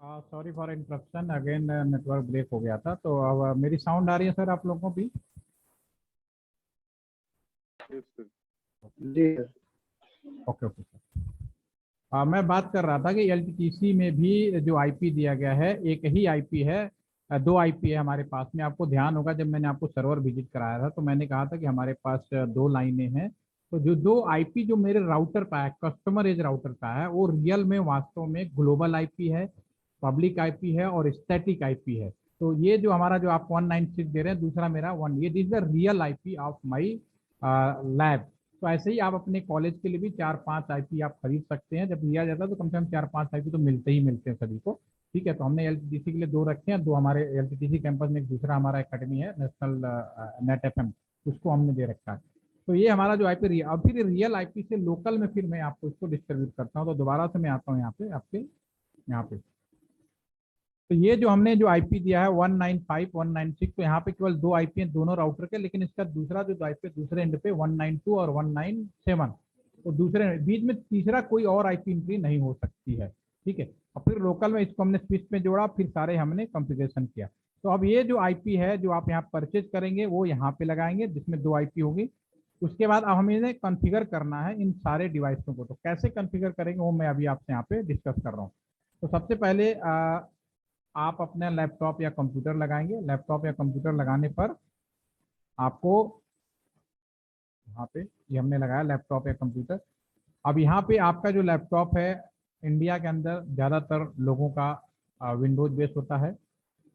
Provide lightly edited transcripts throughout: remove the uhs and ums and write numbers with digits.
Sorry for interruption again, network break हो गया था। तो अब मेरी साउंड आ रही है सर आप लोगों को भी? जी सर। Okay okay sir. मैं बात कर रहा था कि एलटीटीसी में भी जो आईपी दिया गया है एक ही आईपी है। दो आईपी है हमारे पास में। आपको ध्यान होगा जब मैंने आपको सर्वर विजिट कराया था तो मैंने कहा था कि हमारे पास दो लाइनें हैं। तो जो दो आईपी जो मेरे राउटर का है, कस्टमर एज राउटर का है, वो रियल में वास्तव में ग्लोबल आईपी है, पब्लिक आईपी है और स्टैटिक आईपी है। तो ये जो हमारा जो आप 196 दे रहे हैं, दूसरा मेरा वन, ये this the real IP of my lab. तो ऐसे ही आप अपने कॉलेज के लिए भी 4-5 आईपी आप खरीद सकते हैं। जब लिया जाता है तो कम से कम 4-5 आईपी तो मिलते ही मिलते हैं सभी को। ठीक है, तो हमने एलटीटीसी के लिए दो रखे हैं, दो हमारे एलटीटीसी कैंपस में, एक दूसरा हमारा एकेडमी है नेशनल नेट एफएम, उसको हमने दे रखा है। तो ये हमारा जो आईपी, अब फिर रियल आईपी से लोकल में फिर मैं आपको इसको डिस्ट्रीब्यूट करता हूँ। तो दोबारा से मैं आता हूँ यहाँ पे आपके यहाँ पे। तो ये जो हमने जो आईपी दिया है 195 196, तो यहाँ पे केवल दो आईपी हैं दोनों राउटर के, लेकिन इसका दूसरा जो आईपी दूसरे एंड पे 192 और 197, तो दूसरे बीच में तीसरा कोई और आईपी एंट्री नहीं हो सकती है। ठीक है, और फिर लोकल में इसको हमने स्विच में जोड़ा, फिर सारे हमने कॉन्फ़िगरेशन किया। तो अब ये जो आईपी है जो आप यहाँ परचेज करेंगे वो यहाँ पे लगाएंगे, जिसमें दो आईपी होगी। उसके बाद अब हमें इन्हें कॉन्फ़िगर करना है इन सारे डिवाइसों को। तो कैसे कॉन्फ़िगर करेंगे वो मैं अभी आपसे यहाँ पे डिस्कस कर रहा हूँ। तो सबसे पहले आप अपने लैपटॉप या कंप्यूटर लगाएंगे। लैपटॉप या कंप्यूटर लगाने पर आपको यहाँ पे, ये हमने लगाया लैपटॉप या कंप्यूटर। अब यहाँ पे आपका जो लैपटॉप है, इंडिया के अंदर ज़्यादातर लोगों का विंडोज बेस होता है।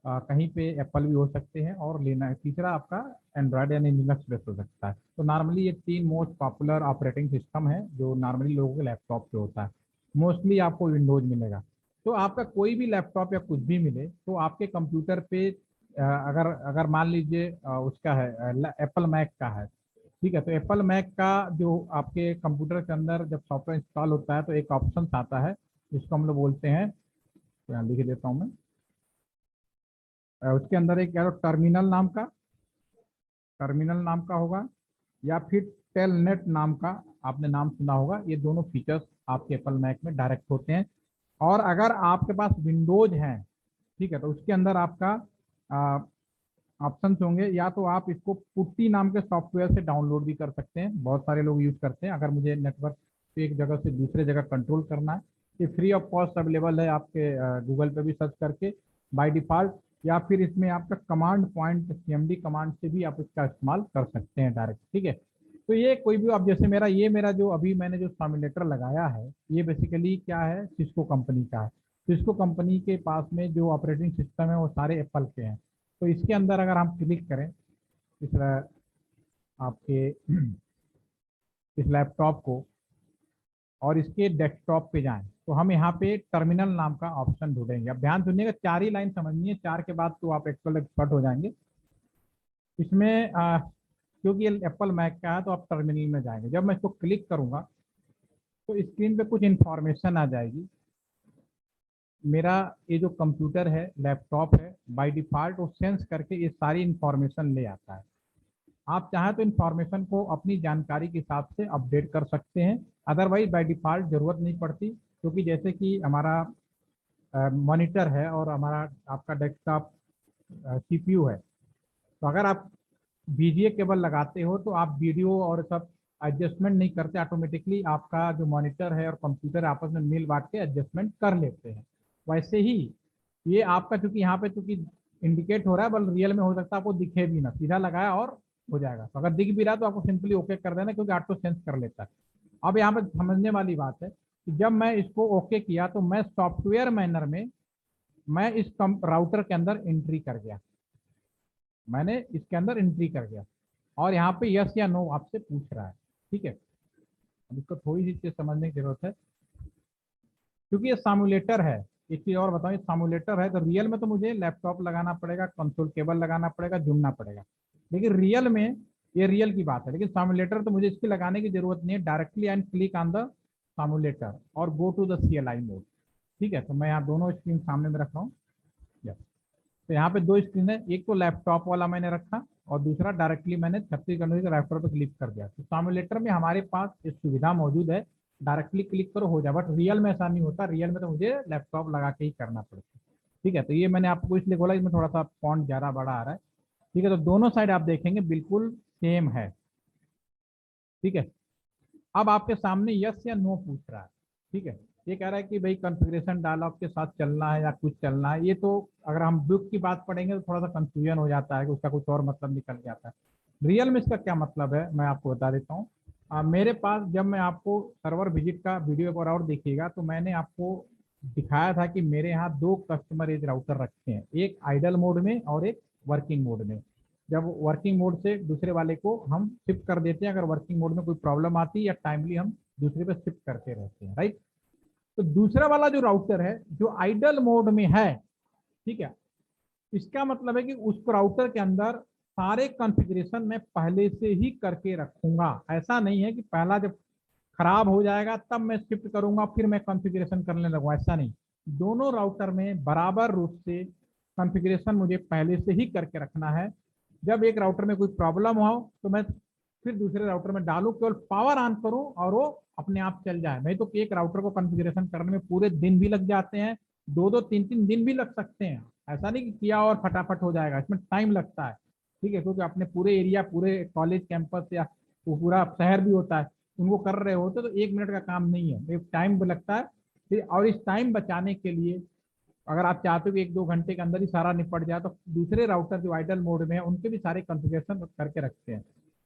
कहीं पे एप्पल भी हो सकते हैं, और लेना है तीसरा आपका एंड्रॉयड यानी लिनक्स बेस हो सकता है। तो नॉर्मली ये तीन मोस्ट पॉपुलर ऑपरेटिंग सिस्टम है जो नॉर्मली लोगों के लैपटॉप पे होता है। मोस्टली आपको विंडोज मिलेगा। तो आपका कोई भी लैपटॉप या कुछ भी मिले तो आपके कंप्यूटर पे अगर अगर मान लीजिए उसका है एप्पल मैक का है। ठीक है, तो एप्पल मैक का जो आपके कंप्यूटर के अंदर जब सॉफ्टवेयर इंस्टॉल होता है तो एक ऑप्शन आता है जिसको हम लोग बोलते हैं, तो यहाँ लिख देता हूँ मैं। उसके अंदर एक क्या टर्मिनल नाम का होगा, या फिर टेलनेट नाम का आपने नाम सुना होगा। ये दोनों फीचर्स आपके एप्पल मैक में डायरेक्ट होते हैं। और अगर आपके पास विंडोज है, ठीक है, तो उसके अंदर आपका ऑप्शंस होंगे। या तो आप इसको पुट्टी नाम के सॉफ्टवेयर से डाउनलोड भी कर सकते हैं, बहुत सारे लोग यूज करते हैं। अगर मुझे नेटवर्क पे एक जगह से दूसरे जगह कंट्रोल करना है, ये फ्री ऑफ कॉस्ट अवेलेबल है, आपके गूगल पे भी सर्च करके बाय डिफॉल्ट। या फिर इसमें आपका कमांड पॉइंट सीएमडी कमांड से भी आप इसका इस्तेमाल कर सकते हैं डायरेक्ट। ठीक है, तो ये कोई भी, अब जैसे मेरा जो अभी मैंने जो सिम्युलेटर लगाया है, ये बेसिकली क्या है, सिस्को कंपनी का है। सिस्को कंपनी के पास में जो ऑपरेटिंग सिस्टम है वो सारे एप्पल के हैं। तो इसके अंदर अगर हम क्लिक करें इस आपके इस लैपटॉप को और इसके डेस्कटॉप पे जाएं, तो हम यहाँ पे टर्मिनल नाम का ऑप्शन ढूंढेंगे। अब ध्यान सुनिएगा, चार ही लाइन समझनी है, चार के बाद तो आप एक्चुअल एक्सपर्ट हो जाएंगे इसमें। क्योंकि ये एप्पल मैक का है तो आप टर्मिनल में जाएंगे। जब मैं इसको क्लिक करूंगा तो स्क्रीन पे कुछ इंफॉर्मेशन आ जाएगी। मेरा ये जो कंप्यूटर है, लैपटॉप है, बाय डिफॉल्ट वो सेंस करके ये सारी इंफॉर्मेशन ले आता है। आप चाहें तो इंफॉर्मेशन को अपनी जानकारी के हिसाब से अपडेट कर सकते हैं, अदरवाइज बाय डिफॉल्ट जरूरत नहीं पड़ती। क्योंकि जैसे कि हमारा मॉनिटर है और हमारा आपका डेस्कटॉप सीपीयू है, तो अगर आप बीजीए केबल लगाते हो तो आप वीडियो और सब एडजस्टमेंट नहीं करते, ऑटोमेटिकली आपका जो मॉनिटर है और कंप्यूटर आपस में मिल बांट के एडजस्टमेंट कर लेते हैं। वैसे ही ये आपका, चूंकि यहाँ पे चूंकि इंडिकेट हो रहा है, बल रियल में हो सकता है आपको दिखे भी ना, सीधा लगाया और हो जाएगा। तो अगर दिख भी रहा तो आपको सिंपली ओके कर देना, क्योंकि ऑटो सेंस कर लेता है। अब यहाँ पे समझने वाली बात है कि जब मैं इसको ओके किया तो मैं सॉफ्टवेयर मैनर में मैं इस राउटर के अंदर एंट्री कर गया, मैंने इसके अंदर एंट्री कर गया, और यहाँ पे यस या नो आपसे पूछ रहा है। ठीक है, अब इसको थोड़ी सी चीज समझने की जरूरत है, क्योंकि ये सामुलेटर है। एक चीज और बताऊं, ये सामुलेटर है तो रियल में तो मुझे लैपटॉप लगाना पड़ेगा, कंसोल केबल लगाना पड़ेगा, जुड़ना पड़ेगा, लेकिन रियल में ये रियल की बात है। लेकिन सामुलेटर तो मुझे इसकी लगाने की जरूरत नहीं है, directly and click on the simulator और go to the CLI mode. ठीक है, तो मैं यहाँ दोनों स्क्रीन सामने में रख रहा हूँ। तो यहाँ पे दो स्क्रीन है, एक तो लैपटॉप वाला मैंने रखा और दूसरा डायरेक्टली मैंने छत्तीसगढ़ के लैपटॉप पर क्लिक कर दिया। तो सामुलेटर में हमारे पास एक सुविधा मौजूद है, डायरेक्टली क्लिक करो हो जाए, बट रियल में ऐसा नहीं होता। रियल में तो मुझे लैपटॉप लगा के ही करना पड़ता है। ठीक है, तो ये मैंने आपको इसलिए बोला, इसमें थोड़ा सा फॉन्ट ज़्यादा बड़ा आ रहा है। ठीक है, तो दोनों साइड आप देखेंगे बिल्कुल सेम है। ठीक है, अब आपके सामने यस या नो पूछ रहा है। ठीक है, ये कह रहा है कि भाई कॉन्फ़िगरेशन डायलॉग के साथ चलना है या कुछ चलना है। ये तो अगर हम बुक की बात पढ़ेंगे तो थोड़ा सा कंफ्यूजन हो जाता है कि उसका कुछ और मतलब निकल जाता है। रियल में इसका क्या मतलब है मैं आपको बता देता हूँ। मेरे पास जब मैं आपको सर्वर विजिट का वीडियो एक और देखिएगा तो मैंने आपको दिखाया था कि मेरे यहाँ दो कस्टमर एज राउटर रखे हैं, एक आइडल मोड में और एक वर्किंग मोड में। जब वर्किंग मोड से दूसरे वाले को हम शिफ्ट कर देते हैं, अगर वर्किंग मोड में कोई प्रॉब्लम आती है या टाइमली हम दूसरे पे शिफ्ट करते रहते हैं, राइट। तो दूसरा वाला जो राउटर है जो आइडल मोड में है, ठीक है, इसका मतलब है कि उस राउटर के अंदर सारे कॉन्फ़िगरेशन मैं पहले से ही करके रखूंगा। ऐसा नहीं है कि पहला जब खराब हो जाएगा तब मैं शिफ्ट करूंगा फिर मैं कॉन्फ़िगरेशन करने लगूंगा, ऐसा नहीं। दोनों राउटर में बराबर रूप से कॉन्फ़िगरेशन मुझे पहले से ही करके रखना है। जब एक राउटर में कोई प्रॉब्लम हो तो मैं फिर दूसरे राउटर में डालूं, केवल पावर ऑन करूं और वो अपने आप चल जाए। नहीं तो एक राउटर को कॉन्फ़िगरेशन करने में पूरे दिन भी लग जाते हैं, दो दो तीन तीन दिन भी लग सकते हैं। ऐसा नहीं कि किया और फटाफट हो जाएगा, इसमें टाइम लगता है। ठीक है, क्योंकि अपने पूरे एरिया, पूरे कॉलेज कैंपस या वो पूरा शहर भी होता है, उनको कर रहे होते तो 1 मिनट का काम नहीं है, एक टाइम लगता है। और इस टाइम बचाने के लिए अगर आप चाहते हो कि 1-2 घंटे के अंदर ही सारा निपट जाए तो दूसरे राउटर जो आइडल मोड में है उनके भी सारे कॉन्फ़िगरेशन करके रखते हैं।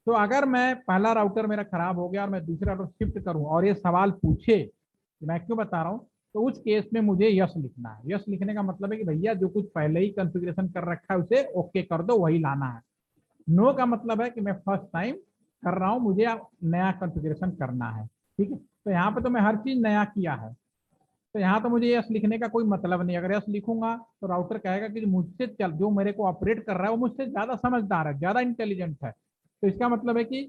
तो अगर मैं पहला राउटर मेरा खराब हो गया और मैं दूसरा राउटर शिफ्ट करूं और ये सवाल पूछे कि मैं क्यों बता रहा हूं, तो उस केस में मुझे यस लिखना है। यस लिखने का मतलब है कि भैया जो कुछ पहले ही कॉन्फ़िगरेशन कर रखा है उसे ओके कर दो, वही लाना है। नो का मतलब है कि मैं फर्स्ट टाइम कर रहा हूं, मुझे नया कॉन्फ़िगरेशन करना है। ठीक है, तो यहाँ पे तो मैं हर चीज नया किया है, तो यहाँ तो मुझे यस लिखने का कोई मतलब नहीं। अगर यस लिखूंगा तो राउटर कहेगा कि मुझसे चल, जो मेरे को ऑपरेट कर रहा है वो मुझसे ज्यादा समझदार है, ज्यादा इंटेलिजेंट है। तो इसका मतलब है कि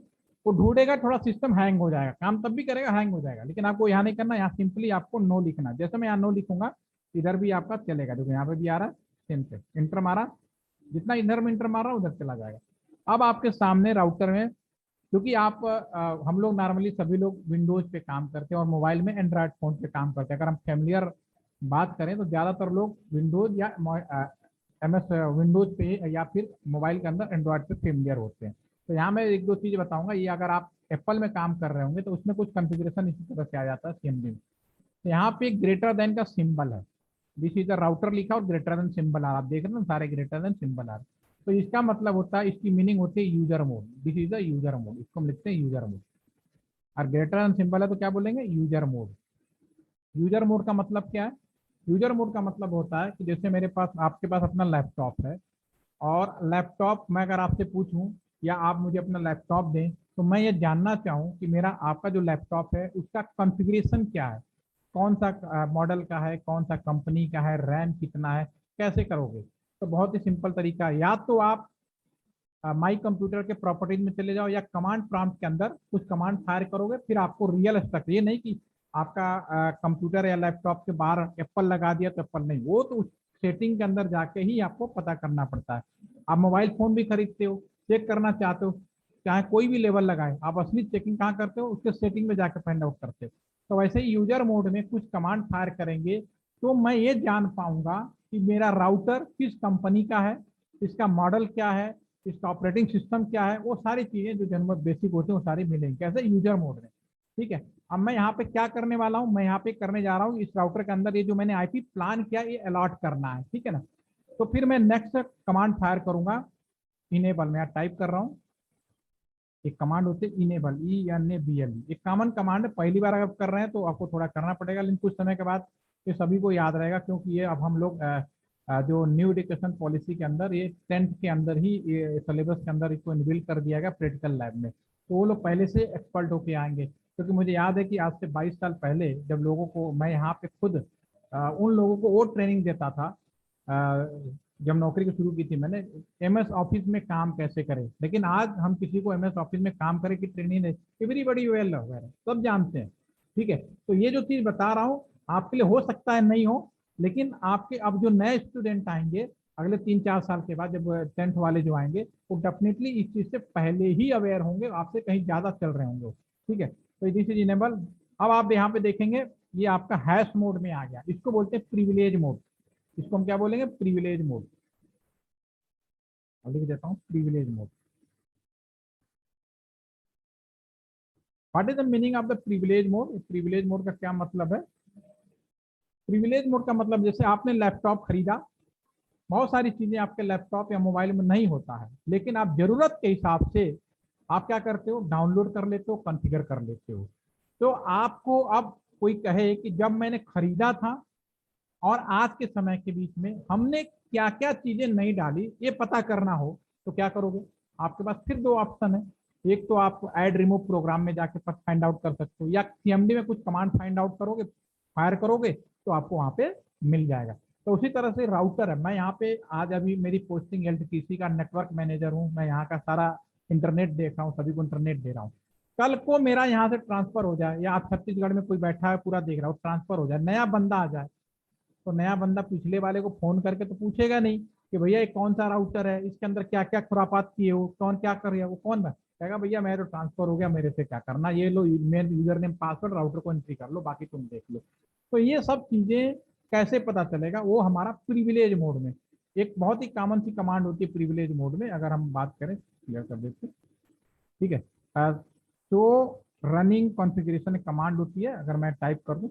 वो ढूंढेगा, थोड़ा सिस्टम हैंग हो जाएगा, काम तब भी करेगा, हैंग हो जाएगा। लेकिन आपको यहाँ नहीं करना, यहाँ सिंपली आपको नो लिखना। जैसे मैं यहाँ नो लिखूंगा इधर भी आपका चलेगा, देखो यहाँ पे भी आ रहा है, सेम से इंटर मारा, जितना इधर में इंटर मारा उधर चला जाएगा। अब आपके सामने राउटर में, क्योंकि आप हम लोग नॉर्मली सभी लोग विंडोज पे काम करते हैं और मोबाइल में एंड्रॉयड फोन पे काम करते हैं। अगर हम फैमिलियर बात करें तो ज़्यादातर लोग विंडोज या MS विंडोज पे या फिर मोबाइल के अंदर एंड्रॉयड पे फेमिलियर होते हैं। तो यहाँ मैं एक दो चीज़ बताऊंगा। ये अगर आप एप्पल में काम कर रहे होंगे तो उसमें कुछ कॉन्फ़िगरेशन इसी तरह से आ जाता है CMD में। तो यहाँ पे ग्रेटर देन का सिंबल है, दिस इज द राउटर लिखा और ग्रेटर देन सिंबल आ रहा, आप देख रहे हैं सारे ग्रेटर देन सिंबल आ रहे। तो इसका मतलब होता है, इसकी मीनिंग होती है user mode, this is the user mode, इसको हम लिखते हैं यूजर मोड। और ग्रेटर देन सिंबल है तो क्या बोलेंगे, यूजर मोड। यूजर मोड का मतलब क्या है? यूजर मोड का मतलब होता है कि जैसे मेरे पास, आपके पास अपना लैपटॉप है और लैपटॉप मैं अगर आपसे पूछूं या आप मुझे अपना लैपटॉप दें तो मैं ये जानना चाहूँ कि मेरा आपका जो लैपटॉप है उसका कॉन्फ़िगरेशन क्या है, कौन सा मॉडल का है, कौन सा कंपनी का है, रैम कितना है, कैसे करोगे? तो बहुत ही सिंपल तरीका है, या तो आप माई कंप्यूटर के प्रॉपर्टीज में चले जाओ या कमांड प्रॉम्प्ट के अंदर कुछ कमांड फायर करोगे, फिर आपको रियल स्ट्रक्चर, ये नहीं कि आपका कंप्यूटर या लैपटॉप के बाहर एप्पल लगा दिया तो एप्पल नहीं, वो तो उस सेटिंग के अंदर जाके ही आपको पता करना पड़ता है। आप मोबाइल फोन भी खरीदते हो, चेक करना चाहते हो, चाहे कोई भी लेवल लगाए, आप असली चेकिंग कहाँ करते हो, उसके सेटिंग में जाकर फाइंड आउट करते हो। तो वैसे ही यूजर मोड में कुछ कमांड फायर करेंगे तो मैं ये जान पाऊंगा कि मेरा राउटर किस कंपनी का है, इसका मॉडल क्या है, इसका ऑपरेटिंग सिस्टम क्या है, वो सारी चीजें जो जन्म बेसिक होती है वो सारी मिलेंगी कैसे, यूजर मोड में। ठीक है, अब मैं यहाँ पे क्या करने वाला हूँ, मैं यहाँ पे करने जा रहा हूँ इस राउटर के अंदर ये जो मैंने IP प्लान किया ये अलॉट करना है, ठीक है ना। तो फिर मैं नेक्स्ट कमांड फायर करूंगा, इनेबल में टाइप कर रहा हूँ। एक कमांड होती है इनेबल, ENABL, एक कॉमन कमांड है, पहली बार अगर कर रहे हैं तो आपको थोड़ा करना पड़ेगा, लेकिन कुछ समय के बाद ये सभी को याद रहेगा, क्योंकि ये अब हम लोग जो न्यू एजुकेशन पॉलिसी के अंदर ये 10th के अंदर ही ये सिलेबस के अंदर इसको इनबिल कर दिया गया प्रैक्टिकल लैब में, तो वो लोग पहले से एक्सपर्ट होके आएंगे। क्योंकि मुझे याद है कि आज से 22 साल पहले जब लोगों को मैं यहाँ पे खुद उन लोगों को वो ट्रेनिंग देता था, जब नौकरी की शुरू की थी मैंने, MS ऑफिस में काम कैसे करें, लेकिन आज हम किसी को MS ऑफिस में काम करे की ट्रेनिंग नहीं, एवरीबडी वेल वगैरह सब जानते हैं। ठीक है, तो ये जो चीज बता रहा हूँ आपके लिए हो सकता है नहीं हो, लेकिन आपके अब जो नए स्टूडेंट आएंगे अगले 3-4 साल के बाद, जब 10th वाले जो आएंगे वो डेफिनेटली इस चीज से पहले ही अवेयर होंगे, आपसे कहीं ज्यादा चल रहे होंगे। ठीक है, तो दिस इज इनेबल। अब आप यहाँ पे देखेंगे ये आपका हैश मोड में आ गया, इसको बोलते हैं प्रिविलेज मोड। इसको हम क्या बोलेंगे, प्रिविलेज मोड। लिख देता हूँ privilege mode. What is the meaning of the privilege mode? Privilege mode का क्या मतलब है? प्रिविलेज मोड का मतलब, जैसे आपने लैपटॉप खरीदा, बहुत सारी चीजें आपके लैपटॉप या मोबाइल में नहीं होता है, लेकिन आप जरूरत के हिसाब से आप क्या करते हो, डाउनलोड कर लेते हो, कॉन्फ़िगर कर लेते हो। तो आपको अब कोई कहे कि जब मैंने खरीदा था और आज के समय के बीच में हमने क्या क्या चीजें नहीं डाली, ये पता करना हो, तो क्या करोगे? आपके पास फिर दो ऑप्शन है। एक तो आप ऐड रिमूव प्रोग्राम में जाके फाइंड आउट कर सकते हो, या सीएमडी में कुछ कमांड फाइंड आउट करोगे, फायर करोगे, तो आपको वहां पे मिल जाएगा। तो उसी तरह से राउटर है, मैं यहाँ पे आज अभी मेरी पोस्टिंग एलटीसी का नेटवर्क मैनेजर हूँ, मैं यहाँ का सारा इंटरनेट देख रहा हूँ, सभी को इंटरनेट दे रहा हूँ। कल को मेरा यहाँ से ट्रांसफर हो जाए, या आप छत्तीसगढ़ में कोई बैठा है पूरा देख रहा हो, ट्रांसफर हो जाए, नया बंदा आ जाए, तो नया बंदा पिछले वाले को फोन करके तो पूछेगा नहीं कि भैया ये कौन सा राउटर है, इसके अंदर क्या क्या खुरापात किए हो, कौन क्या कर रहा है, वो कौन है? कहेगा भैया मेरा तो ट्रांसफर हो गया, मेरे से क्या करना, ये लो मेरे यूजर नेम पासवर्ड राउटर को एंट्री कर लो, बाकी तुम देख लो। तो ये सब चीजें कैसे पता चलेगा? वो हमारा प्रिविलेज मोड में एक बहुत ही कॉमन सी कमांड होती है प्रिविलेज मोड में, अगर हम बात करें, क्लियर कर देते हैं, ठीक है। तो रनिंग कॉन्फ़िगरेशन एक कमांड होती है, अगर मैं टाइप कर दूं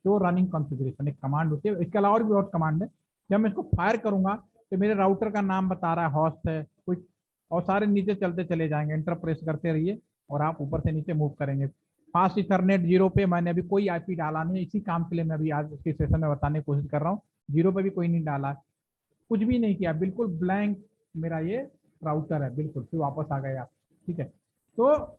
तो रनिंग कॉन्फ़िगरेशन एक कमांड होती है। इसके अलावा और भी बहुत कमांड है। जब मैं इसको फायर करूंगा तो मेरे राउटर का नाम बता रहा है, हॉस्ट है कुछ, और सारे नीचे चलते चले जाएंगे, एंटर प्रेस करते रहिए और आप ऊपर से नीचे मूव करेंगे। फास्ट इथरनेट 0 पे मैंने अभी कोई आईपी डाला नहीं, इसी काम के लिए मैं अभी आज के सेशन में बताने की कोशिश कर रहा हूँ। 0 पे भी कोई नहीं डाला, कुछ भी नहीं किया, बिल्कुल ब्लैंक मेरा ये राउटर है, बिल्कुल। फिर वापस आ गए आप, ठीक है। तो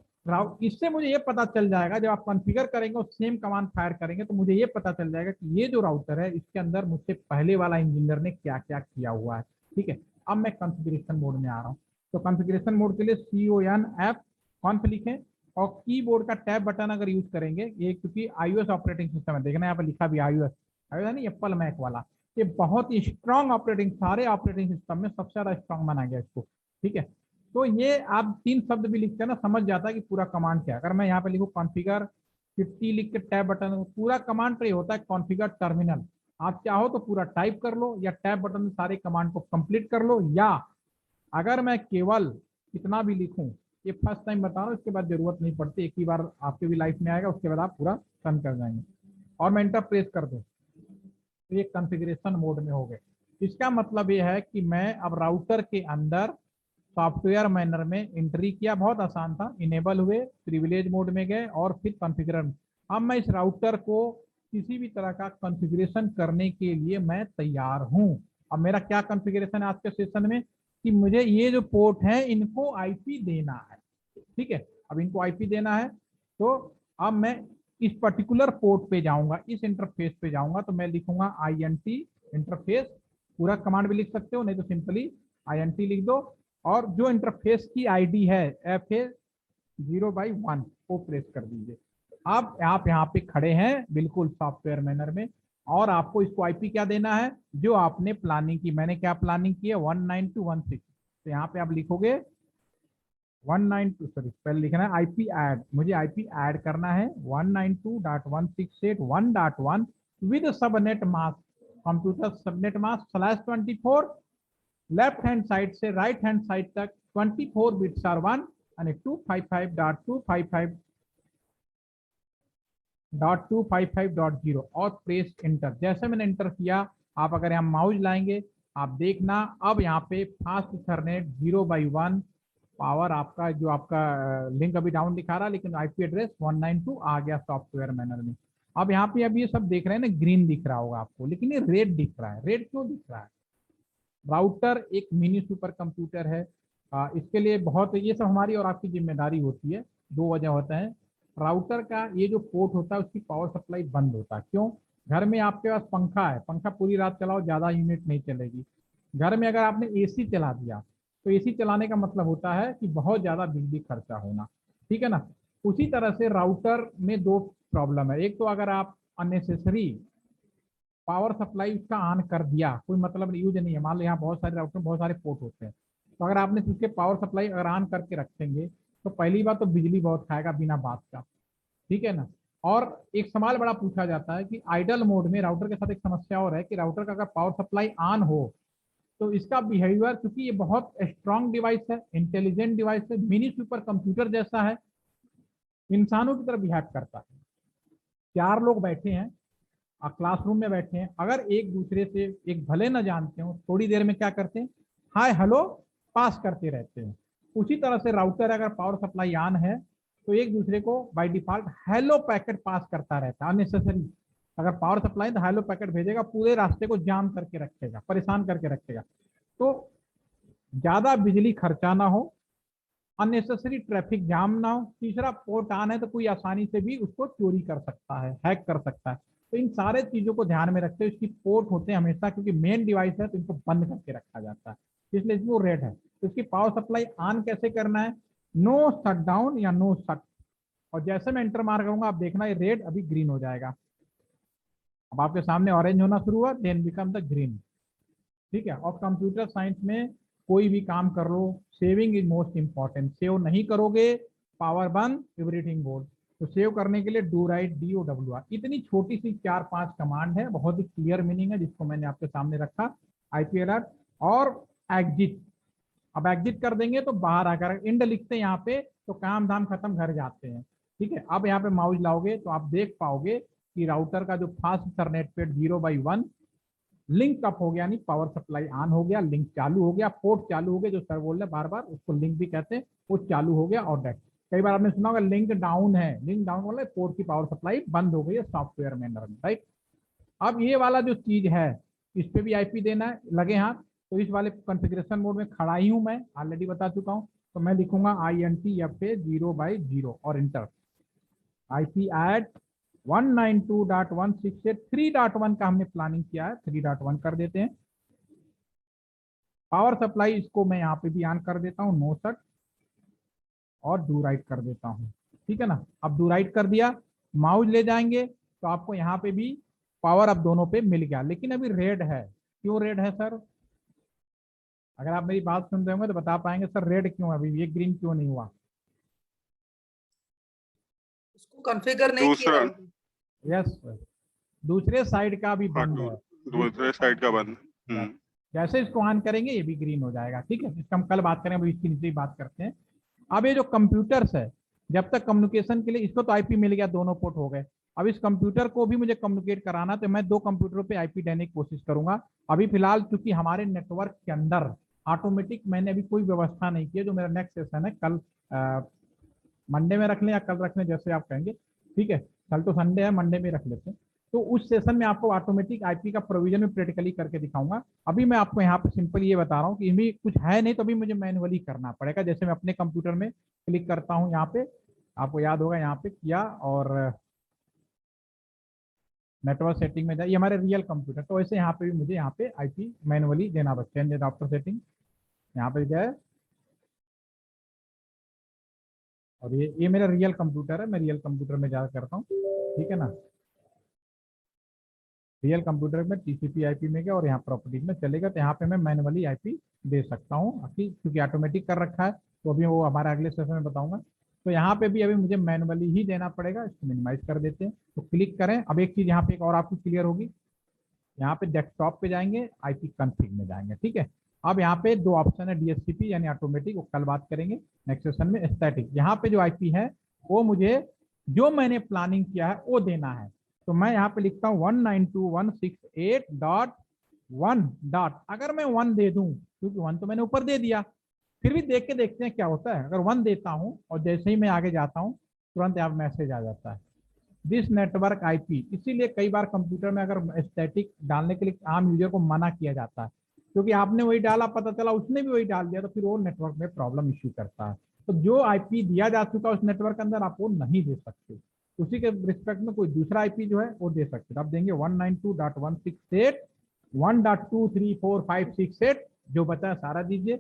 इससे मुझे ये पता चल जाएगा, जब आप कॉन्फ़िगर करेंगे और सेम कमांड फायर करेंगे, तो मुझे ये पता चल जाएगा कि ये जो राउटर है इसके अंदर मुझसे पहले वाला इंजीनियर ने क्या क्या किया हुआ है, ठीक है। अब मैं कॉन्फ़िगरेशन मोड में आ रहा हूँ। तो कॉन्फ़िगरेशन मोड के लिए CONF कॉन्फ लिखें, और कीबोर्ड का टैब बटन अगर यूज करेंगे, ये क्योंकि iOS ऑपरेटिंग सिस्टम है, देखना यहाँ पर लिखा भी iOS, iOS है नहीं, एप्पल मैक वाला। ये बहुत ही स्ट्रांग ऑपरेटिंग, सारे ऑपरेटिंग सिस्टम में सबसे ज्यादा स्ट्रांग माना गया इसको, ठीक है। तो ये आप 3 शब्द भी लिखते हैं ना, समझ जाता है कि पूरा कमांड क्या है। अगर मैं यहाँ पे लिखूँ कॉन्फ़िगर 50 लिख के टैब बटन, पूरा कमांड तो ये होता है कॉन्फ़िगर टर्मिनल। आप चाहो तो पूरा टाइप कर लो, या टैब बटन में सारे कमांड को कंप्लीट कर लो, या अगर मैं केवल इतना भी लिखूं, ये फर्स्ट टाइम बता रहा हूँ, इसके बाद जरूरत नहीं पड़ती, एक ही बार आपके भी लाइफ में आएगा, उसके बाद आप पूरा रन कर जाएंगे, और मैं एंटर प्रेस कर दूं, तो ये कॉन्फ़िगरेशन मोड में हो गए। इसका मतलब ये है कि मैं अब राउटर के अंदर सॉफ्टवेयर मैनर में एंट्री किया, बहुत आसान था, इनेबल हुए, प्रिविलेज मोड में गए और फिर कॉन्फ़िगर। अब मैं इस राउटर को किसी भी तरह का कॉन्फ़िगरेशन करने के लिए मैं तैयार हूं। अब मेरा क्या कॉन्फ़िगरेशन है आज के सेशन में, कि मुझे ये जो पोर्ट है इनको आईपी देना है, ठीक है। अब इनको आईपी देना है, तो अब मैं इस पर्टिकुलर पोर्ट पे जाऊंगा, इस इंटरफेस पे जाऊंगा, तो मैं लिखूंगा INT इंटरफेस, पूरा कमांड भी लिख सकते हो, नहीं तो सिंपली INT लिख दो, और जो इंटरफेस की आईडी है FA0/1 को प्रेस कर दीजिए। अब आप यहाँ पे खड़े हैं बिल्कुल सॉफ्टवेयर मैनर में, और आपको इसको आईपी क्या देना है, जो आपने प्लानिंग की। मैंने क्या प्लानिंग की है, 192.168, तो यहाँ पे आप लिखोगे 192, सॉरी पहले लिखना है आईपी ऐड, मुझे आईपी ऐड करना है 192.168.1.1 with subnet mask, computer subnet mask /24, left hand side से राइट हैंड साइड तक 24 बिट्स आर 1 અને 255.255.255.0, और प्रेस एंटर। जैसे मैंने एंटर किया, आप अगर यहाँ माउस लाएंगे, आप देखना अब यहाँ पे फास्ट इथरनेट 0/1 पावर, आपका जो आपका लिंक अभी डाउन दिखा रहा है, लेकिन आईपी एड्रेस 192 आ गया सॉफ्टवेयर मैनर में। अब यहाँ पे अब ये सब देख रहे हैं ना, ग्रीन दिख रहा होगा आपको, लेकिन ये रेड दिख रहा है। रेड क्यों दिख रहा है? राउटर एक मिनी सुपर कंप्यूटर है, इसके लिए बहुत, ये सब हमारी और आपकी जिम्मेदारी होती है। दो वजह होता है, राउटर का ये जो पोर्ट होता है उसकी पावर सप्लाई बंद होता है। क्यों? घर में आपके पास पंखा है, पंखा पूरी रात चलाओ, ज्यादा यूनिट नहीं चलेगी। घर में अगर आपने एसी चला दिया, तो एसी चलाने का मतलब होता है कि बहुत ज्यादा बिजली खर्चा होना, ठीक है ना। उसी तरह से राउटर में दो प्रॉब्लम है, एक तो अगर आप अननेसेसरी पावर सप्लाई उसका ऑन कर दिया, कोई मतलब यूज नहीं है, मान लो यहाँ बहुत सारे राउटर बहुत सारे पोर्ट होते हैं, तो अगर आपने उसके पावर सप्लाई अगर ऑन करके रखेंगे, तो पहली बात तो बिजली बहुत खाएगा बिना बात का, ठीक है ना। और एक सवाल बड़ा पूछा जाता है कि आइडल मोड में राउटर के साथ एक समस्या और है कि राउटर का अगर पावर सप्लाई ऑन हो तो इसका बिहेवियर, क्योंकि ये बहुत स्ट्रांग डिवाइस है, इंटेलिजेंट डिवाइस है, मिनी सुपर कंप्यूटर जैसा है, इंसानों की तरह बिहेव करता है। 4 लोग बैठे हैं क्लासरूम में बैठे हैं, अगर एक दूसरे से एक भले न जानते हो थोड़ी देर में क्या करते हैं, हाय हेलो पास करते रहते हैं। उसी तरह से राउटर अगर पावर सप्लाई ऑन है तो एक दूसरे को बाय डिफॉल्ट हेलो पैकेट पास करता रहता है अननेसेसरी। अगर पावर सप्लाई तो हेलो पैकेट भेजेगा, पूरे रास्ते को जाम करके रखेगा, परेशान करके रखेगा। तो ज्यादा बिजली खर्चा ना हो, अननेसेसरी ट्रैफिक जाम ना हो, तीसरा पोर्ट ऑन है तो कोई आसानी से भी उसको चोरी कर सकता है, हैक कर सकता है। तो इन सारे चीजों को ध्यान में रखते हुए इसकी पोर्ट होते हैं हमेशा, क्योंकि मेन डिवाइस है तो इनको बंद करके रखा जाता है, इसलिए इसमें वो रेड है। तो इसकी पावर सप्लाई ऑन कैसे करना है, नो शट डाउन या नो शट, और जैसे मैं एंटर मार करूंगा आप देखना ये रेड अभी ग्रीन हो जाएगा। अब आपके सामने ऑरेंज होना शुरू हुआ, देन बिकम द ग्रीन। ठीक है, और कंप्यूटर साइंस में कोई भी काम कर लो, saving is most important. Save नहीं करोगे पावर बंद, एवरीथिंग बोर्ड। तो सेव करने के लिए डू राइट DOWR, इतनी छोटी सी 4-5 कमांड है, बहुत ही क्लियर मीनिंग है जिसको मैंने आपके सामने रखा। IP अलर्ट और एग्जिट, अब एग्जिट कर देंगे तो बाहर आकर इंड लिखते हैं यहाँ पे तो काम धाम खत्म, घर जाते हैं। ठीक है, अब यहाँ पे माउस लाओगे तो आप देख पाओगे कि राउटर का जो फास्ट इथरनेट पे 0/1 लिंक अप हो गया, यानी पावर सप्लाई ऑन हो गया, लिंक चालू हो गया, पोर्ट चालू हो गया, जो सर बोल रहे बार बार उसको लिंक भी कहते हैं, वो चालू हो गया। और डेट कई बार आपने सुना होगा लिंक डाउन है, लिंक डाउन वाला पोर्ट की पावर सप्लाई बंद हो गई है सॉफ्टवेयर में अंदर में, राइट। अब ये वाला जो चीज है इस पे भी IP देना है, लगे हाथ। तो इस वाले कॉन्फ़िगरेशन मोड में खड़ा ही हूं, मैं ऑलरेडी बता चुका हूं। तो मैं लिखूंगा INTFA 0/0 और इंटर। IP एट 192.168.3.1 का हमने प्लानिंग किया है, 3.1 कर देते हैं। पावर सप्लाई इसको मैं यहाँ पे भी ऑन कर देता हूँ, नो शट, और डू राइट कर देता हूँ। ठीक है ना, अब डू राइट कर दिया, माउस ले जाएंगे तो आपको यहाँ पे भी पावर अब दोनों पे मिल गया, लेकिन अभी रेड है। क्यों रेड है सर? अगर आप मेरी बात सुन रहे होंगे तो बता पाएंगे सर रेड क्यों है, अभी ये ग्रीन क्यों नहीं हुआ? उसको कॉन्फ़िगर नहीं दूसरा, किया। यस, दूसरे साइड का भी हाँ, बंद है, दूसरे साइड का बंद। जैसे इसको ऑन करेंगे ये भी ग्रीन हो जाएगा। ठीक है, इसका हम कल बात करेंगे, अभी इसकी नीचे बात करते हैं। अब ये जो कंप्यूटर्स है, जब तक कम्युनिकेशन के लिए इसको तो IP मिल गया, दोनों पोर्ट हो गए। अब इस कंप्यूटर को भी मुझे कम्युनिकेट कराना, तो मैं 2 कंप्यूटरों पे IP देने की कोशिश करूंगा। अभी फिलहाल चूंकि हमारे नेटवर्क के अंदर ऑटोमेटिक मैंने अभी कोई व्यवस्था नहीं की है, जो मेरा नेक्स्ट सेशन है कल मंडे में रख लें या कल रख लें, जैसे आप कहेंगे। ठीक है, कल तो संडे है, मंडे में रख लेते हैं। तो उस सेशन में आपको ऑटोमेटिक IP का प्रोविजन में प्रैक्टिकली करके दिखाऊंगा। अभी मैं आपको यहाँ पे सिंपल ये बता रहा हूँ कि इनमें कुछ है नहीं, तो अभी मुझे मैनुअली करना पड़ेगा। जैसे मैं अपने कंप्यूटर में क्लिक करता हूँ, यहाँ पे आपको याद होगा यहाँ पे किया और नेटवर्क सेटिंग में जाए, ये हमारे रियल कंप्यूटर, तो वैसे यहाँ पे भी मुझे यहाँ पे IP मैनुअली देना बस, चेंज एडाप्टर सेटिंग यहाँ पे गए। और ये मेरा रियल कंप्यूटर है, मैं रियल कंप्यूटर में जा करता हूँ। ठीक है ना, रियल कंप्यूटर में TCP IP में गया और यहाँ प्रॉपर्टीज में चलेगा, तो यहाँ पे मैं मैनुअली IP दे सकता हूँ, क्योंकि ऑटोमेटिक कर रखा है। तो अभी वो हमारा अगले सेशन में बताऊंगा। तो यहाँ पे भी अभी मुझे मैनुअली ही देना पड़ेगा, इसको मिनिमाइज कर देते हैं। तो क्लिक करें। अब एक चीज यहाँ पे एक और आपकी क्लियर होगी, यहाँ पे डेस्कटॉप पे जाएंगे, IP कॉन्फ़िग में जाएंगे। ठीक है, अब यहाँ पे 2 ऑप्शन है, DHCP यानी ऑटोमेटिक, वो कल बात करेंगे नेक्स्ट सेशन में। स्टैटिक, यहाँ पे जो IP है वो मुझे जो मैंने प्लानिंग किया है वो देना है। तो मैं यहाँ पे लिखता हूँ 192.168.1. अगर मैं 1 दे दूं, क्योंकि 1 तो मैंने ऊपर दे दिया, फिर भी देख के देखते हैं क्या होता है। अगर 1 देता हूँ और जैसे ही मैं आगे जाता हूँ तुरंत यहाँ मैसेज आ जाता है दिस नेटवर्क IP। इसीलिए कई बार कंप्यूटर में अगर स्टैटिक डालने के लिए आम यूजर को मना किया जाता है, क्योंकि आपने वही डाला, पता चला उसने भी वही डाल दिया, तो फिर वो नेटवर्क में प्रॉब्लम इश्यू करता है। तो जो IP दिया जा चुका है उस नेटवर्क के अंदर आप वो नहीं दे सकते, उसी के रिस्पेक्ट में कोई दूसरा IP जो है वो दे सकते हैं। आप देंगे 192.168.1.2.3.4.5.6.8, जो बचा है सारा दीजिए।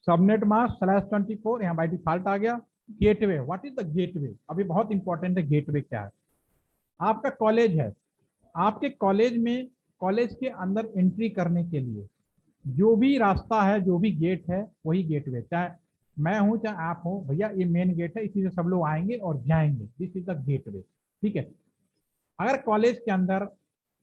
सबनेट मास्क /24 यहाँ बाई डिफॉल्ट आ गया। Gateway, what is the gateway? अभी बहुत इंपॉर्टेंट है, गेटवे क्या है। आपका कॉलेज है, आपके कॉलेज में, कॉलेज के अंदर एंट्री करने के लिए जो भी रास्ता है, जो भी गेट है, वही गेटवे। चाहे मैं हूं चाहे आप हो, भैया ये मेन गेट है, इसी से सब लोग आएंगे और जाएंगे, दिस इज द गेटवे। ठीक है। अगर कॉलेज के अंदर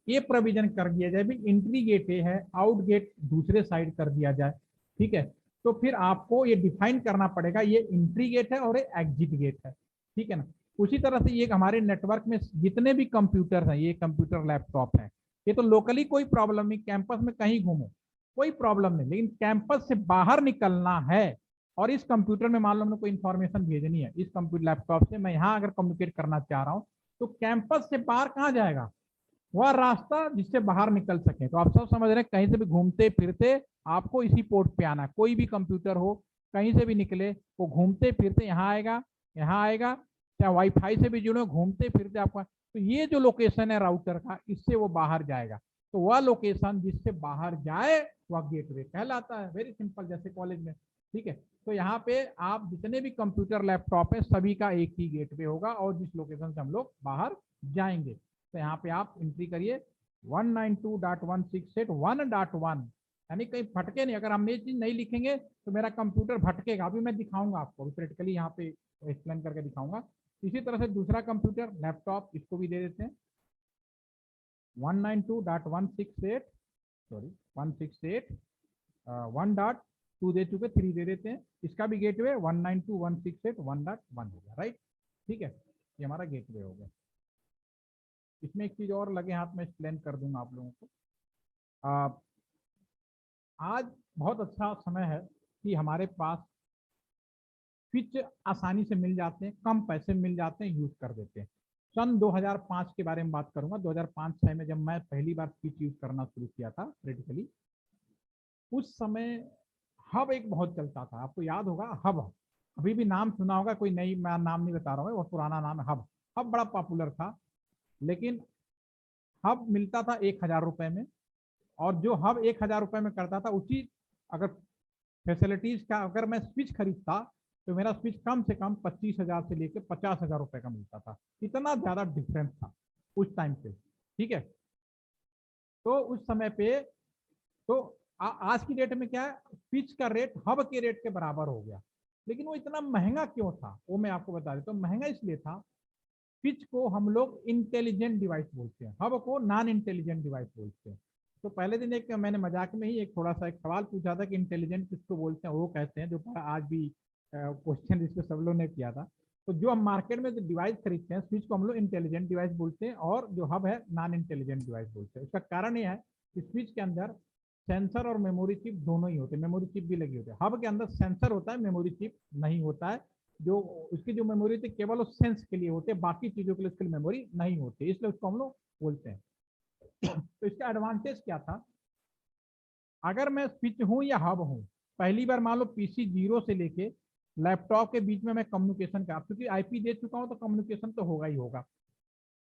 ये प्रोविजन कर दिया जाए भी एंट्री गेट ए है, आउट गेट दूसरे साइड कर दिया जाए, ठीक है, तो फिर आपको ये डिफाइन करना पड़ेगा ये एंट्री गेट है और ये एग्जिट गेट है, ठीक है ना। उसी तरह से ये हमारे नेटवर्क में जितने भी कंप्यूटर हैं, ये कंप्यूटर लैपटॉप है, ये तो लोकली कोई प्रॉब्लम नहीं, कैंपस में कहीं घूमो कोई प्रॉब्लम नहीं, लेकिन कैंपस से बाहर निकलना है और इस कंप्यूटर में मान लो कोई इंफॉर्मेशन भेजनी है, इस कंप्यूटर लैपटॉप से मैं यहाँ अगर कम्युनिकेट करना चाह रहा हूँ, तो कैंपस से बाहर कहाँ जाएगा, वह रास्ता जिससे बाहर निकल सके। तो आप सब समझ रहे हैं, कहीं से भी घूमते फिरते आपको इसी पोर्ट पे आना है, कोई भी कंप्यूटर हो कहीं से भी निकले वो घूमते फिरते यहाँ आएगा, यहाँ आएगा, चाहे वाईफाई से भी जुड़े घूमते फिरते आपका, तो ये जो लोकेशन है राउटर का, इससे वो बाहर जाएगा, तो वह लोकेशन जिससे बाहर जाए वह गेटवे कहलाता है। वेरी सिंपल, जैसे कॉलेज में, ठीक है। तो यहाँ पे आप जितने भी कंप्यूटर लैपटॉप है सभी का एक ही गेटवे होगा और जिस लोकेशन से हम लोग बाहर जाएंगे, तो यहाँ पे आप एंट्री करिए 192.168.1.1, यानी कहीं भटके नहीं। अगर हम ये चीज नहीं लिखेंगे तो मेरा कंप्यूटर भटकेगा, अभी मैं दिखाऊंगा आपको, प्रैक्टिकली यहाँ पे एक्सप्लेन करके दिखाऊंगा। इसी तरह से दूसरा कंप्यूटर लैपटॉप, इसको भी दे देते हैं 192.168, सॉरी 168 1.2 दे चुके, 3 दे देते हैं, इसका भी गेटवे 192.168.1.1 हो गया, राइट, ठीक है, ये हमारा गेटवे हो गया। इसमें एक चीज और लगे हाथ में एक्सप्लेन कर दूंगा आप लोगों को। आज बहुत अच्छा समय है कि हमारे पास स्विच आसानी से मिल जाते हैं, कम पैसे मिल जाते हैं, यूज कर देते हैं। सन 2005 के बारे में बात करूंगा, 2005-6 में जब मैं पहली बार स्विच यूज करना शुरू किया था प्रैक्टिकली, उस समय हब एक बहुत चलता था, आपको याद होगा हब, अभी भी नाम सुना होगा, कोई नई, मैं नाम नहीं बता रहा हूँ, वो पुराना नाम है हब। हब बड़ा पॉपुलर था, लेकिन हब मिलता था 1000 रुपए में, और जो हब 1000 रुपए में करता था उसी अगर फैसिलिटीज का अगर मैं स्विच खरीदता तो मेरा स्विच कम से कम 25,000 से लेकर 50,000 रुपए का मिलता था, इतना ज्यादा डिफरेंस था उस टाइम पे, ठीक है। तो उस समय पे तो आज की डेट में क्या है, स्विच का रेट हब के रेट के बराबर हो गया, लेकिन वो इतना महंगा क्यों था वो मैं आपको बता देता हूँ। महंगा इसलिए था, स्विच को हम लोग इंटेलिजेंट डिवाइस बोलते हैं, हब को नॉन इंटेलिजेंट डिवाइस बोलते हैं। तो पहले दिन एक मैंने मजाक में ही एक थोड़ा सा एक सवाल पूछा था कि इंटेलिजेंट किसको बोलते हैं, वो कहते हैं, जो आज भी क्वेश्चन जिसको सब लोगों ने किया था। तो जो हम मार्केट में जो डिवाइस खरीदते हैं स्विच को हम लोग इंटेलिजेंट डिवाइस बोलते हैं, और जो हब है नॉन इंटेलिजेंट डिवाइस बोलते हैं। उसका कारण यह है कि स्विच के अंदर सेंसर और मेमोरी चिप दोनों ही होते हैं, मेमोरी चिप भी लगी होती है। हब के अंदर सेंसर होता है, मेमोरी चिप नहीं होता है, जो उसकी जो मेमोरी होती है केवल उस सेंस के लिए होते हैं, बाकी चीजों के लिए उसके लिए मेमोरी नहीं होती, इसलिए उसको हम लोग बोलते हैं। तो इसका एडवांटेज क्या था, अगर मैं स्विच हूं या हब हूं, पहली बार मान लो पीसी 0 से लेके लैपटॉप के बीच में मैं कम्युनिकेशन कर, क्योंकि आईपी दे चुका हूं तो कम्युनिकेशन तो होगा ही होगा,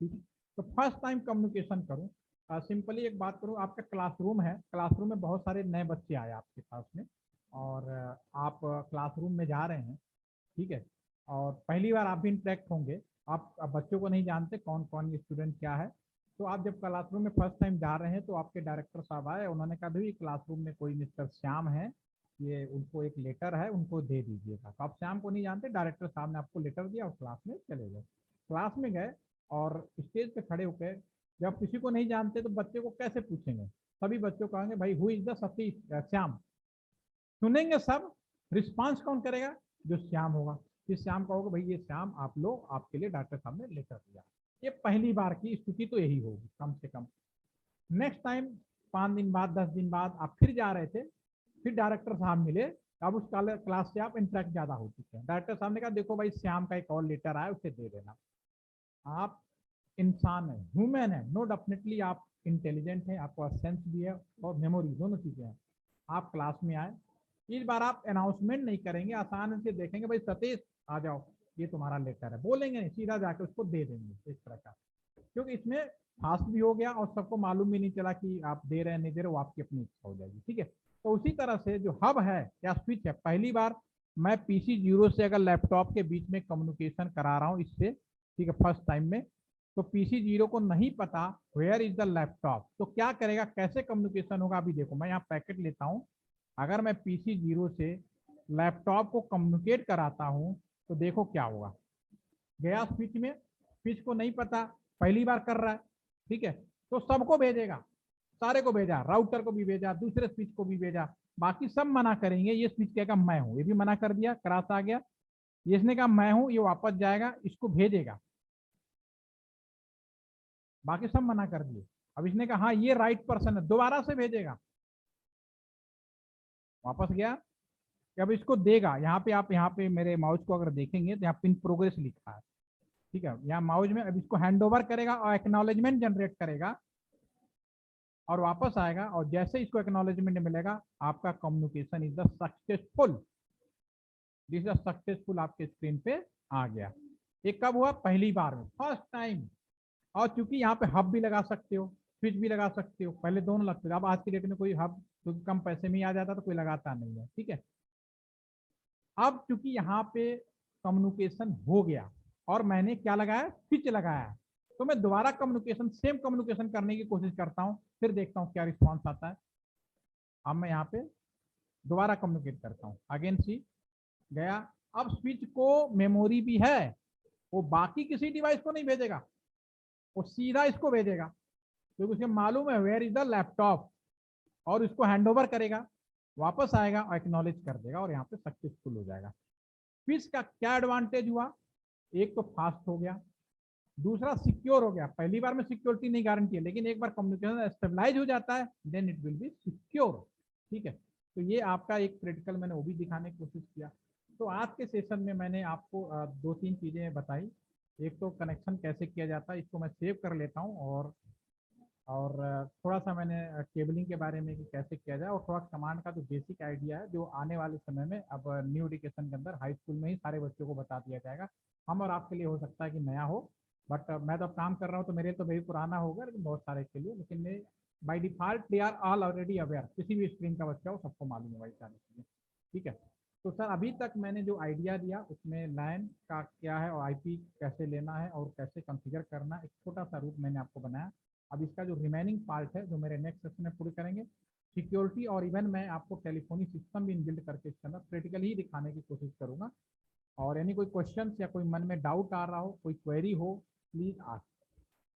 ठीक है। तो फर्स्ट टाइम कम्युनिकेशन करूं, सिंपली एक बात करूं, आपका क्लासरूम है, क्लासरूम में बहुत सारे नए बच्चे आए आपके पास में, और आप क्लासरूम में जा रहे हैं, ठीक है, और पहली बार आप भी इंटरेक्ट होंगे, आप बच्चों को नहीं जानते कौन कौन स्टूडेंट क्या है। तो आप जब क्लासरूम में फर्स्ट टाइम जा रहे हैं तो आपके डायरेक्टर साहब आए, उन्होंने कहा भाई क्लासरूम में कोई मिस्टर श्याम है, ये उनको एक लेटर है, उनको दे दीजिएगा। तो आप श्याम को नहीं जानते, डायरेक्टर साहब ने आपको लेटर दिया और क्लास में चले गए। क्लास में गए और स्टेज पे खड़े होकर, जब किसी को नहीं जानते तो बच्चे को कैसे पूछेंगे, सभी बच्चों को कहेंगे भाई who is the Satish, Shyam, सुनेंगे सब, रिस्पांस कौन करेगा, जो श्याम होगा, फिर श्याम कहोगे भाई ये श्याम आप लो, आपके लिए डॉक्टर साहब ने लेटर दिया। ये पहली बार की स्थिति तो यही होगी कम से कम। नेक्स्ट टाइम 5 दिन बाद 10 दिन बाद आप फिर जा रहे थे, फिर डायरेक्टर साहब मिले, अब उस क्लास से आप इंटरेक्ट ज्यादा हो चुके हैं, डायरेक्टर साहब ने कहा देखो भाई श्याम का एक और लेटर आया उसे दे देना। आप इंसान है, ह्यूमन है, नो डेफिनेटली आप इंटेलिजेंट है, आपको सेंस भी है और मेमोरी, दोनों चीजें हैं। आप क्लास में आए, इस बार आप अनाउंसमेंट नहीं करेंगे, आसान से देखेंगे भाई सतीश आ जाओ ये तुम्हारा लेटर है, बोलेंगे नहीं, सीधा जाकर उसको दे देंगे इस तरह का, क्योंकि इसमें फास्ट भी हो गया और सबको मालूम भी नहीं चला कि आप दे रहे हैं नहीं दे रहे, वो आपकी अपनी इच्छा हो जाएगी, ठीक है। तो उसी तरह से जो हब है या स्विच है, पहली बार मैं पीसी 0 से अगर लैपटॉप के बीच में कम्युनिकेशन करा रहा हूँ इससे, ठीक है, फर्स्ट टाइम में, तो पीसी 0 को नहीं पता वेयर इज द लैपटॉप, तो क्या करेगा, कैसे कम्युनिकेशन होगा। अभी देखो मैं यहाँ पैकेट लेता हूँ, अगर मैं पीसी 0 से लैपटॉप को कम्युनिकेट कराता हूँ तो देखो क्या होगा, गया स्विच में, स्विच को नहीं पता, पहली बार कर रहा है, ठीक है, तो सबको भेजेगा, सारे को भेजा, राउटर को भी भेजा, दूसरे स्विच को भी भेजा, बाकी सब मना करेंगे, ये स्विच कहेगा मैं हूं, ये भी मना कर दिया, क्रॉस आ गया, ये इसने कहा मैं हूं, ये वापस जाएगा, इसको भेजेगा, बाकी सब मना कर दिए, अब इसने कहा हाँ ये राइट पर्सन है, दोबारा से भेजेगा, वापस गया, कि अब इसको देगा, यहाँ पे मेरे माउस को अगर देखेंगे तो यहाँ पिन प्रोग्रेस लिखा है, ठीक है, यहाँ माउस में, अब इसको हैंड ओवर करेगा और एक्नॉलेजमेंट जनरेट करेगा और वापस आएगा, और जैसे इसको एक्नॉलेजमेंट मिलेगा, आपका communication is the successful, this is successful, आपके स्क्रीन पे आ गया। ये कब हुआ? पहली बार में, फर्स्ट टाइम। और चूंकि यहाँ पे हब भी लगा सकते हो, स्विच भी लगा सकते हो, पहले दोनों लगते थे, अब आज की डेट में कोई हब क्योंकि कम पैसे में ही आ जाता तो कोई लगाता नहीं है, ठीक है। अब चूंकि यहाँ पे कम्युनिकेशन हो गया और मैंने क्या लगाया, स्विच लगाया, तो मैं दोबारा कम्युनिकेशन, सेम कम्युनिकेशन करने की कोशिश करता हूँ, फिर देखता हूँ क्या रिस्पॉन्स आता है। अब मैं यहाँ पे दोबारा कम्युनिकेट करता हूँ, अगेन सी गया, अब स्विच को मेमोरी भी है, वो बाकी किसी डिवाइस को नहीं भेजेगा, वो सीधा इसको भेजेगा, क्योंकि उसे मालूम है वेयर इज द लैपटॉप, और इसको हैंडओवर करेगा, वापस आएगा और एक्नॉलेज कर देगा और यहाँ पे सक्सेसफुल हो जाएगा। स्विच का क्या एडवांटेज हुआ? एक तो फास्ट हो गया, दूसरा सिक्योर हो गया। पहली बार में सिक्योरिटी नहीं गारंटी है, लेकिन एक बार कम्युनिकेशन स्टेबलाइज हो जाता है then it will be secure, ठीक है। तो ये आपका एक क्रिटिकल, मैंने वो भी दिखाने की कोशिश किया। तो आज के सेशन में मैंने आपको दो तीन चीजें बताई। एक तो कनेक्शन कैसे किया जाता है, इसको मैं सेव कर लेता हूँ, और थोड़ा सा मैंने केबलिंग के बारे में कि कैसे किया जाए, और थोड़ा कमांड का जो बेसिक आइडिया है जो आने वाले समय में अब न्यू एजुकेशन के अंदर हाई स्कूल में ही सारे बच्चों को बता दिया जाएगा। हम और आपके लिए हो सकता है कि नया हो, बट मैं तो अब काम कर रहा हूँ तो मेरे तो भाई पुराना होगा, लेकिन बहुत सारे के लिए, लेकिन by default they are all already aware, किसी भी स्ट्रीम का बच्चा हो सबको मालूम है भाई सारी चीज़ें, ठीक है। तो सर अभी तक मैंने जो आइडिया दिया उसमें लैन का क्या है और आईपी कैसे लेना है और कैसे कॉन्फ़िगर करना है, एक छोटा सा रूप मैंने आपको बनाया। अब इसका जो रिमेनिंग पार्ट है जो मेरे नेक्स्ट सेशन में पूरी करेंगे, सिक्योरिटी, और इवन मैं आपको टेलीफोनी सिस्टम भी इनबिल्ड करके इसके अंदर प्रैक्टिकली ही दिखाने की कोशिश करूंगा। और यानी कोई क्वेश्चन या कोई मन में डाउट आ रहा हो, कोई क्वेरी हो, प्लीज आस्क।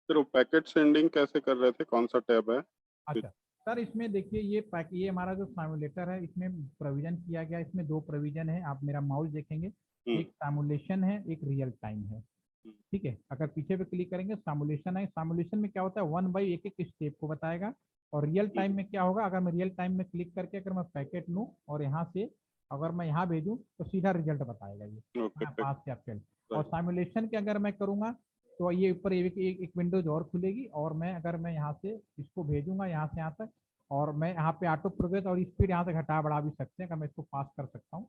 सर वो पैकेट सेंडिंग कैसे कर रहे थे, कौन सा टैब है? अच्छा सर, इसमें देखिए ये हमारा जो सिमुलेटर है इसमें प्रोविजन किया गया, इसमें दो प्रोविजन है, आप मेरा माउस देखेंगे, एक सिमुलेशन है, एक रियल टाइम है, ठीक है। अगर पीछे पे क्लिक करेंगे सिमुलेशन है, सिमुलेशन में क्या होता है, वन बाई एक एक स्टेप को बताएगा, और रियल टाइम में क्या होगा, अगर मैं रियल टाइम में क्लिक करके अगर मैं पैकेट लूँ और यहाँ से अगर मैं यहाँ भेजूँ तो सीधा रिजल्ट बताएगा ये पास या फेल। और सिमुलेशन के अगर मैं करूँगा तो ये ऊपर एक विंडोज और खुलेगी, और मैं अगर मैं यहाँ से इसको भेजूंगा यहाँ से यहाँ तक, और मैं यहाँ पे ऑटो प्रोग्रेस और स्पीड यहाँ से घटा बढ़ा भी सकते हैं, अगर मैं इसको पास कर सकता हूँ,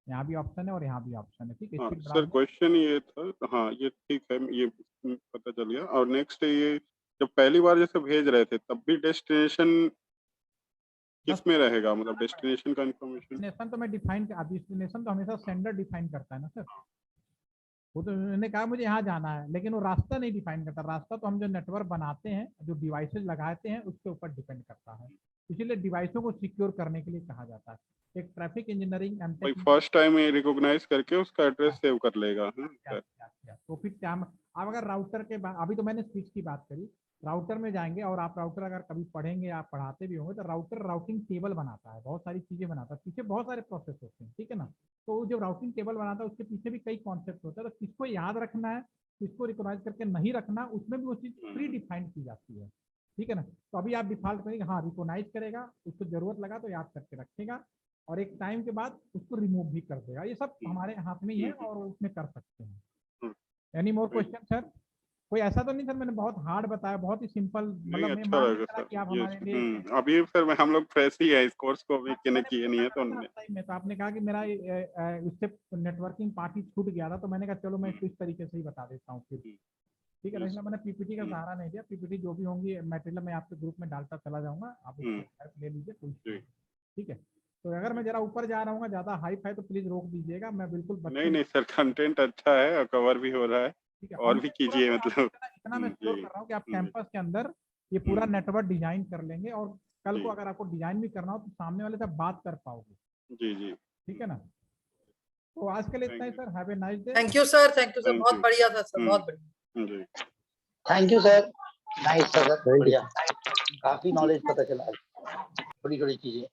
यहाँ भी ऑप्शन है और यहाँ भी ऑप्शन है, ठीक है। सर क्वेश्चन ये था, हाँ ये ठीक है, ये पता चल गया। और नेक्स्ट ये जब पहली बार जैसे भेज रहे थे तब भी डेस्टिनेशन किस में रहेगा, मतलब डेस्टिनेशन का इंफॉर्मेशन? डेस्टिनेशन तो मैं डिफाइन, डेस्टिनेशन तो हमेशा सेंडर डिफाइन करता है ना सर, वो तो उन्होंने कहा मुझे यहाँ जाना है, लेकिन वो रास्ता नहीं डिफाइन करता, रास्ता तो हम जो नेटवर्क बनाते हैं, जो डिवाइसेज लगाते हैं उसके ऊपर डिपेंड करता है, इसीलिए डिवाइसों को सिक्योर करने के लिए कहा जाता है। एक ट्रैफिक इंजीनियरिंग फर्स्ट टाइम ये रिकॉग्नाइज करके उसका एड्रेस सेव कर लेगा। तो फिर क्या, अब अगर राउटर के बाद, अभी तो मैंने स्विच की बात करी, राउटर में जाएंगे, और आप राउटर अगर कभी पढ़ेंगे, आप पढ़ाते भी होंगे, तो राउटर राउटिंग टेबल बनाता है, बहुत सारी चीजें बनाता है, पीछे बहुत सारे प्रोसेस होते हैं, ठीक है ना। तो जो राउटिंग टेबल बनाता है उसके पीछे भी कई कॉन्सेप्ट होता है, तो किसको याद रखना है, किसको रिकॉग्नाइज करके नहीं रखना, उसमें भी वो चीज प्री डिफाइंड की जाती है, ठीक है ना। तो अभी आप डिफॉल्ट करेंगे, हाँ रिकॉग्नाइज करेगा, उसको जरूरत लगा तो याद करके रखेगा, और एक टाइम के बाद उसको रिमूव भी कर देगा, ये सब हमारे हाथ में ही है और उसमें कर सकते हैं। Any more question sir? कोई ऐसा तो नहीं सर, मैंने बहुत हार्ड बताया, बहुत ही सिंपल, मतलब मैं मान नहीं रहा कि आप हमारे लिए अभी फिर हम लोग फ्रेश ही है, इस कोर्स को अभी किए नहीं है, तो तो आपने कहा कि मेरा उससे नेटवर्किंग पार्ट ही छूट गया था, तो मैंने कहा चलो मैं इसको इस तरीके से ही बता देता हूँ फिर, ठीक है। इसलिए मैंने पीपीटी का सहारा नहीं दिया, पीपीटी जो भी होंगी मटेरियल मैं आपके ग्रुप में डालता चला जाऊंगा, आप उसको हेल्प ले लीजिए, कोई, ठीक है। तो अगर मैं जरा ऊपर जा रहा हूँ, ज्यादा हाई फाई, तो प्लीज रोक दीजिएगा, मैं बिल्कुल नहीं सर, कंटेंट अच्छा है और कवर भी हो रहा है, और भी कीजिए, मतलब इतना मैं श्योर कर रहा हूँ कि आप कैंपस के अंदर ये पूरा नेटवर्क डिजाइन कर लेंगे, और कल को अगर आपको डिजाइन भी करना हो तो सामने वाले से बात कर पाओगे, जी, ठीक है ना। तो आज के लिए इतना ही sir, have a nice day. Thank you sir, बहुत बढ़िया था सर, बहुत बढ़िया। जी thank you sir, nice sir, बढ़िया, काफी नॉलेज पता चला, बड़ी बड़ी चीजें।